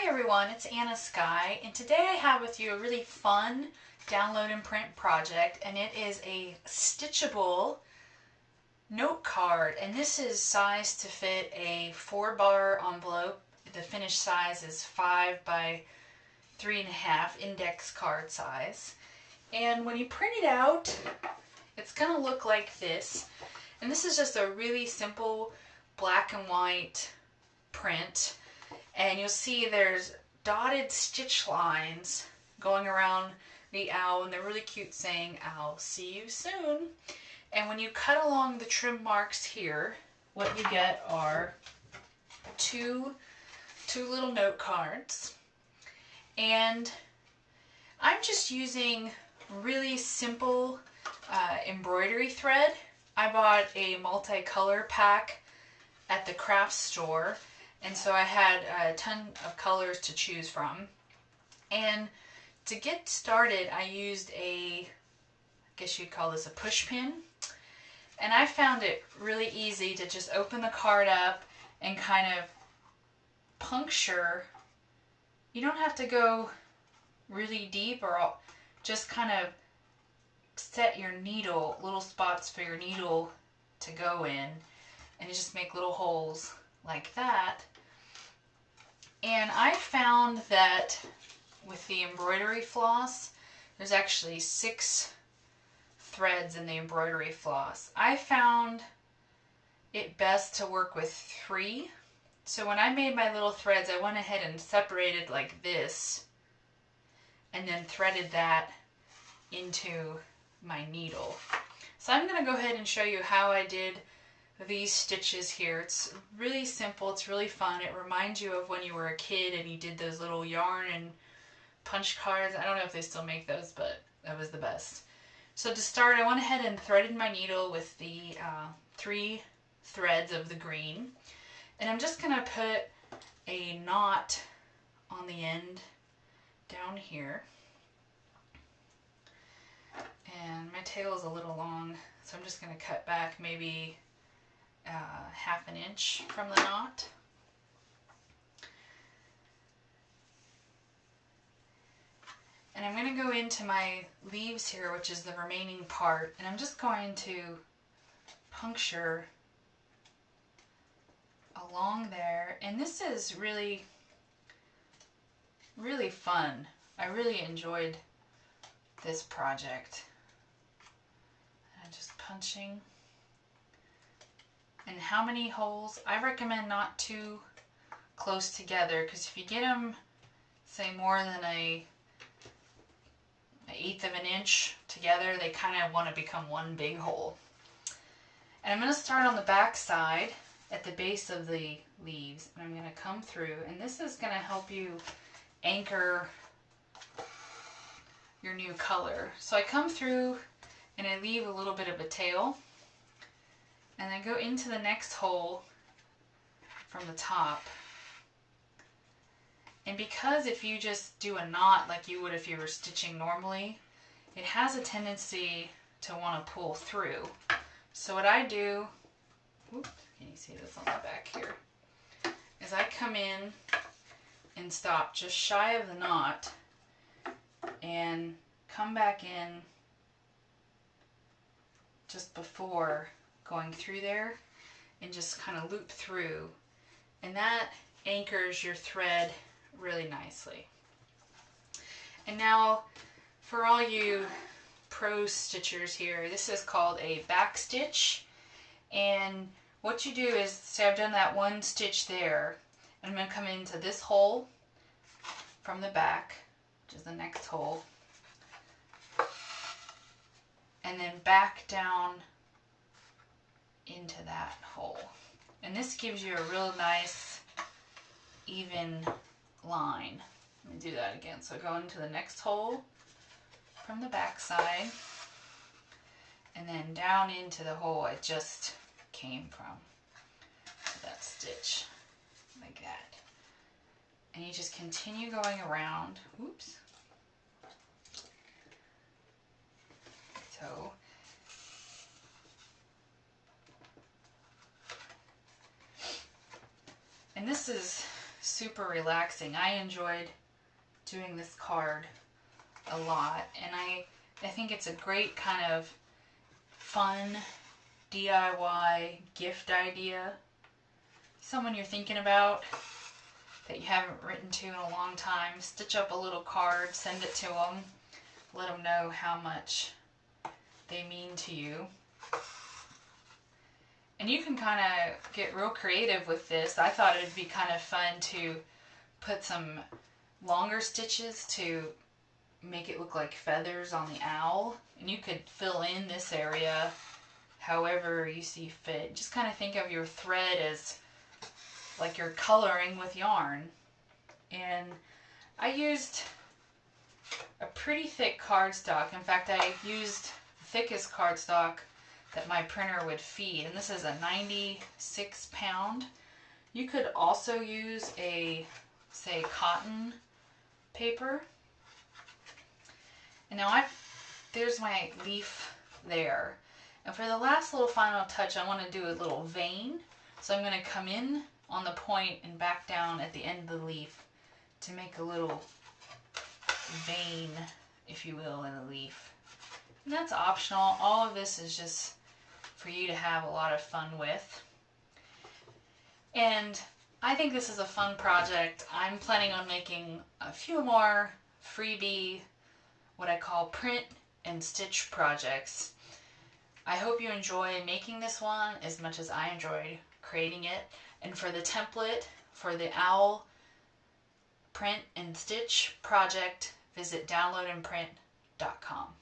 Hi everyone, it's Anna Sky, and today I have with you a really fun download and print project, and it is a stitchable note card, and this is sized to fit a 4-bar envelope. The finished size is 5 by 3.5 index card size, and when you print it out, it's going to look like this. And this is just a really simple black and white print. And you'll see there's dotted stitch lines going around the owl, and they're really cute, saying, "I'll see you soon." And when you cut along the trim marks here, what you get are two little note cards. And I'm just using really simple embroidery thread. I bought a multicolor pack at the craft store. And so I had a ton of colors to choose from. And to get started, I used I guess you'd call this a push pin. And I found it really easy to just open the card up and kind of puncture. You don't have to go really deep, or just kind of set your needle, little spots for your needle to go in. And you just make little holes like that. And I found that with the embroidery floss, there's actually 6 threads in the embroidery floss. I found it best to work with 3. So when I made my little threads, I went ahead and separated like this, and then threaded that into my needle. So I'm going to go ahead and show you how I did these stitches here. It's really simple, it's really fun. It reminds you of when you were a kid and you did those little yarn and punch cards. I don't know if they still make those, but that was the best. So to start, I went ahead and threaded my needle with the 3 threads of the green, and I'm just gonna put a knot on the end down here. And my tail is a little long, so I'm just gonna cut back maybe 1/2 inch from the knot. And I'm going to go into my leaves here, which is the remaining part, and I'm just going to puncture along there. And this is really, really fun. I really enjoyed this project. I'm just punching. And how many holes? I recommend not too close together, because if you get them, say, more than an 1/8 of an inch together, they kind of want to become one big hole. And I'm going to start on the back side at the base of the leaves, and I'm going to come through, and this is going to help you anchor your new color. So I come through and I leave a little bit of a tail, and then go into the next hole from the top. And because if you just do a knot like you would if you were stitching normally, it has a tendency to want to pull through. So what I do, whoops, can you see this on the back here, is I come in and stop just shy of the knot and come back in just before going through there, and just kind of loop through, and that anchors your thread really nicely. And now for all you pro stitchers here, this is called a back stitch. And what you do is, say I've done that one stitch there, and I'm going to come into this hole from the back, which is the next hole, and then back down into that hole. And this gives you a real nice even line. Let me do that again. So go into the next hole from the back side, and then down into the hole it just came from. So that stitch like that. And you just continue going around. Oops. So and this is super relaxing. I enjoyed doing this card a lot, and I think it's a great kind of fun DIY gift idea. Someone you're thinking about that you haven't written to in a long time, stitch up a little card, send it to them, let them know how much they mean to you. And you can kind of get real creative with this. I thought it would be kind of fun to put some longer stitches to make it look like feathers on the owl. And you could fill in this area however you see fit. Just kind of think of your thread as like you're coloring with yarn. And I used a pretty thick cardstock. In fact, I used the thickest cardstock that my printer would feed, and this is a 96 pound. You could also use a, say, cotton paper. And now there's my leaf there. And for the last little final touch, I want to do a little vein. So I'm going to come in on the point and back down at the end of the leaf to make a little vein, if you will, in the leaf. And that's optional. All of this is just for you to have a lot of fun with. And I think this is a fun project. I'm planning on making a few more freebie, what I call print and stitch projects. I hope you enjoy making this one as much as I enjoyed creating it. And for the template for the owl print and stitch project, visit downloadandprint.com.